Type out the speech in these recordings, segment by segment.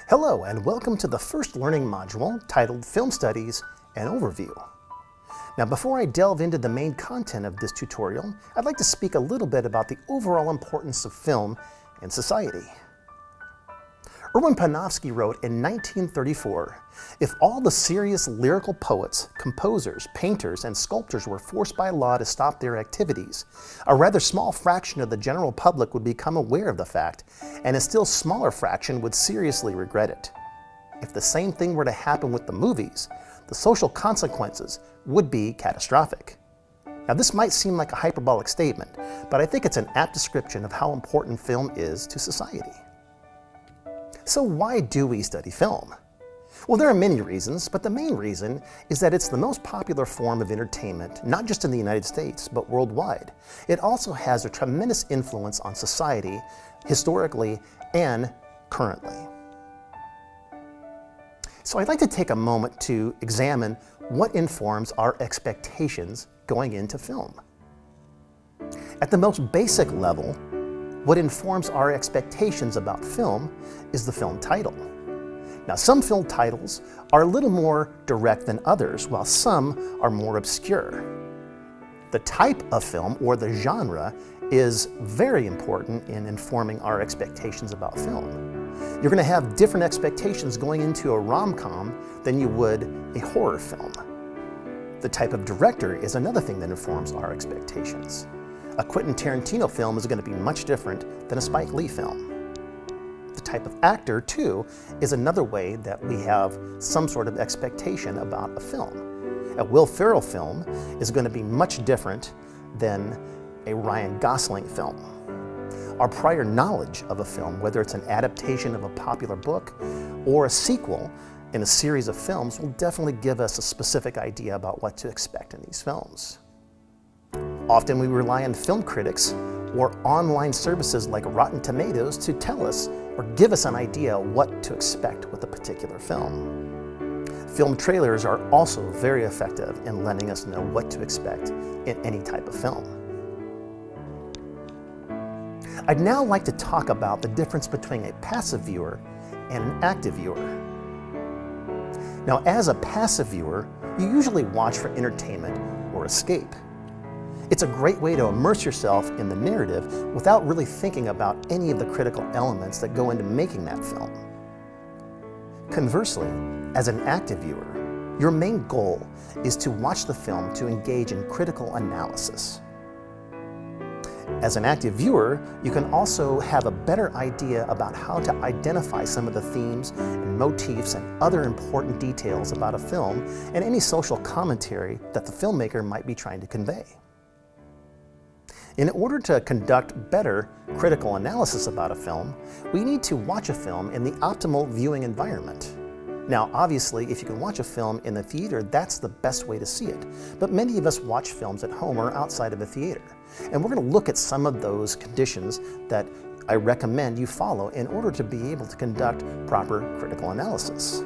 Hello and welcome to the first learning module titled Film Studies and Overview. Now before I delve into the main content of this tutorial, I'd like to speak a little bit about the overall importance of film in society. Erwin Panofsky wrote in 1934, "If all the serious lyrical poets, composers, painters, and sculptors were forced by law to stop their activities, a rather small fraction of the general public would become aware of the fact, and a still smaller fraction would seriously regret it. If the same thing were to happen with the movies, the social consequences would be catastrophic." Now this might seem like a hyperbolic statement, but I think it's an apt description of how important film is to society. So why do we study film? Well, there are many reasons, but the main reason is that it's the most popular form of entertainment, not just in the United States, but worldwide. It also has a tremendous influence on society, historically and currently. So I'd like to take a moment to examine what informs our expectations going into film. At the most basic level, what informs our expectations about film is the film title. Now, some film titles are a little more direct than others, while some are more obscure. The type of film, or the genre, is very important in informing our expectations about film. You're going to have different expectations going into a rom-com than you would a horror film. The type of director is another thing that informs our expectations. A Quentin Tarantino film is going to be much different than a Spike Lee film. The type of actor, too, is another way that we have some sort of expectation about a film. A Will Ferrell film is going to be much different than a Ryan Gosling film. Our prior knowledge of a film, whether it's an adaptation of a popular book or a sequel in a series of films, will definitely give us a specific idea about what to expect in these films. Often we rely on film critics or online services like Rotten Tomatoes to tell us or give us an idea what to expect with a particular film. Film trailers are also very effective in letting us know what to expect in any type of film. I'd now like to talk about the difference between a passive viewer and an active viewer. Now, as a passive viewer, you usually watch for entertainment or escape. It's a great way to immerse yourself in the narrative without really thinking about any of the critical elements that go into making that film. Conversely, as an active viewer, your main goal is to watch the film to engage in critical analysis. As an active viewer, you can also have a better idea about how to identify some of the themes and motifs and other important details about a film and any social commentary that the filmmaker might be trying to convey. In order to conduct better critical analysis about a film, we need to watch a film in the optimal viewing environment. Now, obviously, if you can watch a film in the theater, that's the best way to see it. But many of us watch films at home or outside of a theater. And we're going to look at some of those conditions that I recommend you follow in order to be able to conduct proper critical analysis.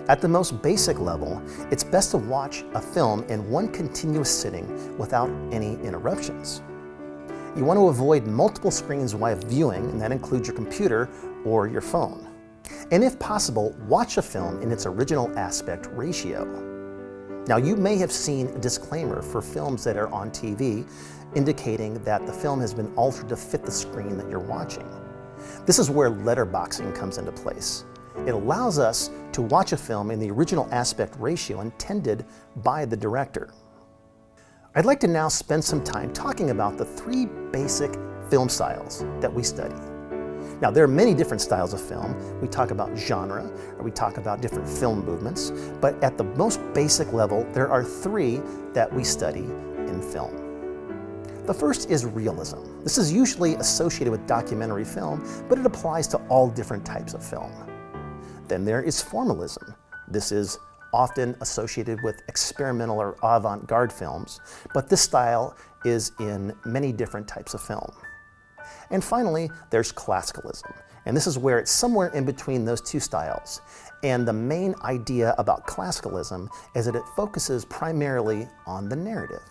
At the most basic level, it's best to watch a film in one continuous sitting without any interruptions. You want to avoid multiple screens while viewing, and that includes your computer or your phone. And if possible, watch a film in its original aspect ratio. Now, you may have seen a disclaimer for films that are on TV indicating that the film has been altered to fit the screen that you're watching. This is where letterboxing comes into place. It allows us to watch a film in the original aspect ratio intended by the director. I'd like to now spend some time talking about the three basic film styles that we study. Now, there are many different styles of film. We talk about genre, or we talk about different film movements, but at the most basic level, there are three that we study in film. The first is realism. This is usually associated with documentary film, but it applies to all different types of film. Then there is formalism. This is often associated with experimental or avant-garde films, but this style is in many different types of film. And finally, there's classicalism. And this is where it's somewhere in between those two styles. And the main idea about classicalism is that it focuses primarily on the narrative.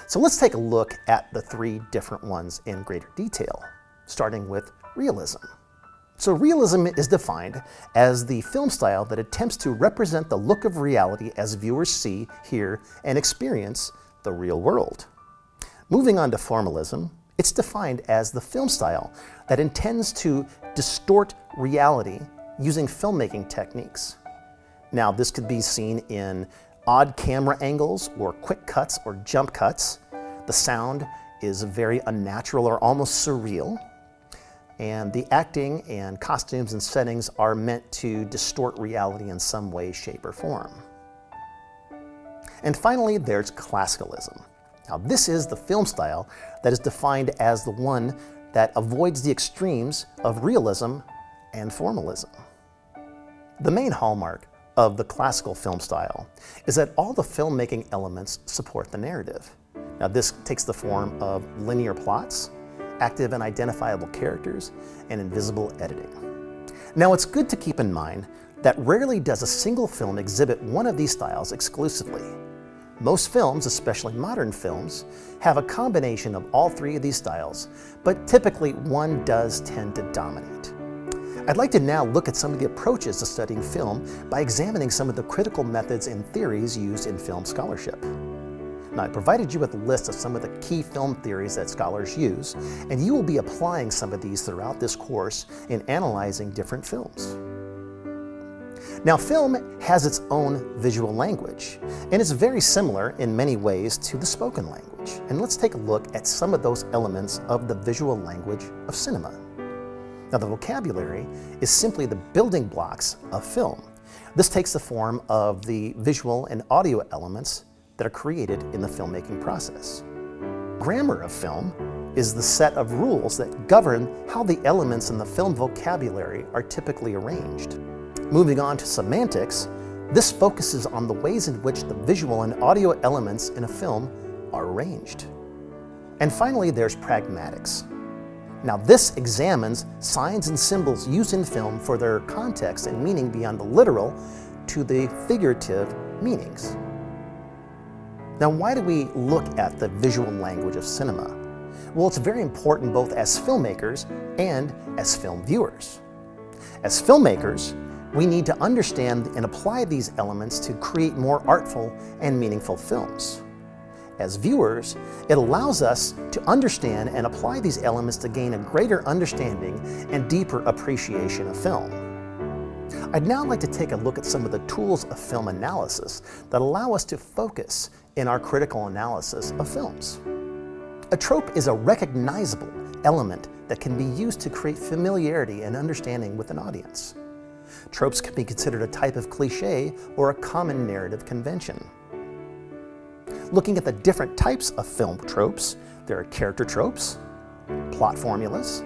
So let's take a look at the three different ones in greater detail, starting with realism. So realism is defined as the film style that attempts to represent the look of reality as viewers see, hear, and experience the real world. Moving on to formalism, it's defined as the film style that intends to distort reality using filmmaking techniques. Now, this could be seen in odd camera angles or quick cuts or jump cuts. The sound is very unnatural or almost surreal. And the acting and costumes and settings are meant to distort reality in some way, shape, or form. And finally, there's classicalism. Now, this is the film style that is defined as the one that avoids the extremes of realism and formalism. The main hallmark of the classical film style is that all the filmmaking elements support the narrative. Now, this takes the form of linear plots, active and identifiable characters, and invisible editing. Now, it's good to keep in mind that rarely does a single film exhibit one of these styles exclusively. Most films, especially modern films, have a combination of all three of these styles, but typically one does tend to dominate. I'd like to now look at some of the approaches to studying film by examining some of the critical methods and theories used in film scholarship. Now, I provided you with a list of some of the key film theories that scholars use, and you will be applying some of these throughout this course in analyzing different films. Now, film has its own visual language, and it's very similar in many ways to the spoken language. And let's take a look at some of those elements of the visual language of cinema. Now, the vocabulary is simply the building blocks of film. This takes the form of the visual and audio elements that are created in the filmmaking process. Grammar of film is the set of rules that govern how the elements in the film vocabulary are typically arranged. Moving on to semantics, this focuses on the ways in which the visual and audio elements in a film are arranged. And finally, there's pragmatics. Now, this examines signs and symbols used in film for their context and meaning beyond the literal to the figurative meanings. Now, why do we look at the visual language of cinema? Well, it's very important both as filmmakers and as film viewers. As filmmakers, we need to understand and apply these elements to create more artful and meaningful films. As viewers, it allows us to understand and apply these elements to gain a greater understanding and deeper appreciation of film. I'd now like to take a look at some of the tools of film analysis that allow us to focus in our critical analysis of films. A trope is a recognizable element that can be used to create familiarity and understanding with an audience. Tropes can be considered a type of cliché or a common narrative convention. Looking at the different types of film tropes, there are character tropes, plot formulas,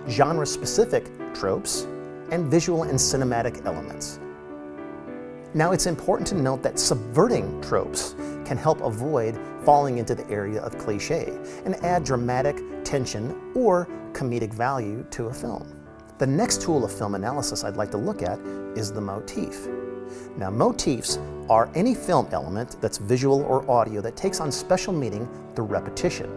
genre-specific tropes, and visual and cinematic elements. Now, it's important to note that subverting tropes can help avoid falling into the area of cliché and add dramatic tension or comedic value to a film. The next tool of film analysis I'd like to look at is the motif. Now, motifs are any film element that's visual or audio that takes on special meaning through repetition.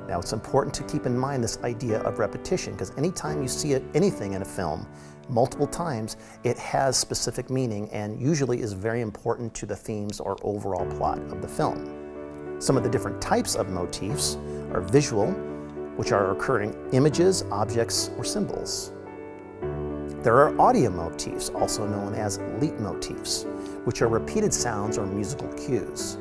Now, it's important to keep in mind this idea of repetition, because anytime you see anything in a film multiple times, it has specific meaning and usually is very important to the themes or overall plot of the film. Some of the different types of motifs are visual, which are recurring images, objects, or symbols. There are audio motifs, also known as leitmotifs, which are repeated sounds or musical cues.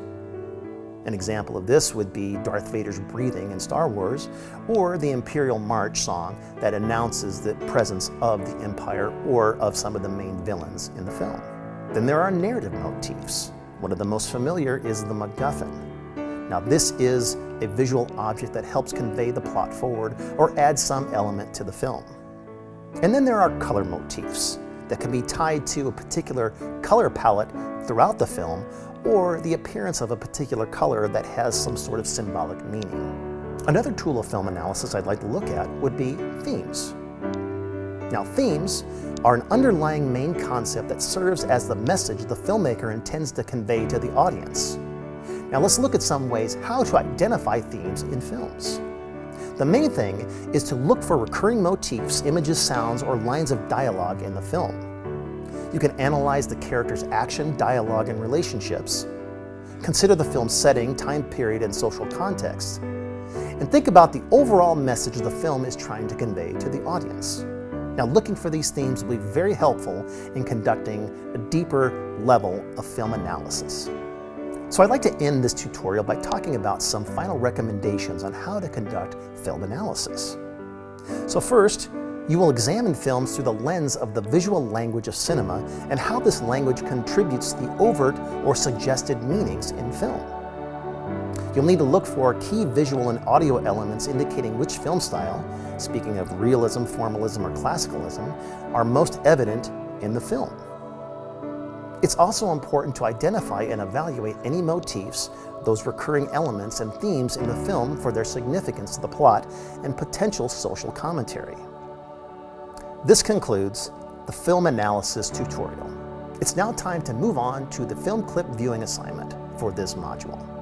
An example of this would be Darth Vader's breathing in Star Wars, or the Imperial March song that announces the presence of the Empire or of some of the main villains in the film. Then there are narrative motifs. One of the most familiar is the MacGuffin. Now, this is a visual object that helps convey the plot forward or add some element to the film. And then there are color motifs that can be tied to a particular color palette throughout the film, or the appearance of a particular color that has some sort of symbolic meaning. Another tool of film analysis I'd like to look at would be themes. Now, themes are an underlying main concept that serves as the message the filmmaker intends to convey to the audience. Now, let's look at some ways how to identify themes in films. The main thing is to look for recurring motifs, images, sounds, or lines of dialogue in the film. You can analyze the character's action, dialogue, and relationships. Consider the film's setting, time period, and social context. And think about the overall message the film is trying to convey to the audience. Now, looking for these themes will be very helpful in conducting a deeper level of film analysis. So I'd like to end this tutorial by talking about some final recommendations on how to conduct film analysis. So first, you will examine films through the lens of the visual language of cinema and how this language contributes to the overt or suggested meanings in film. You'll need to look for key visual and audio elements indicating which film style, speaking of realism, formalism, or classicalism, are most evident in the film. It's also important to identify and evaluate any motifs, those recurring elements and themes in the film for their significance to the plot and potential social commentary. This concludes the film analysis tutorial. It's now time to move on to the film clip viewing assignment for this module.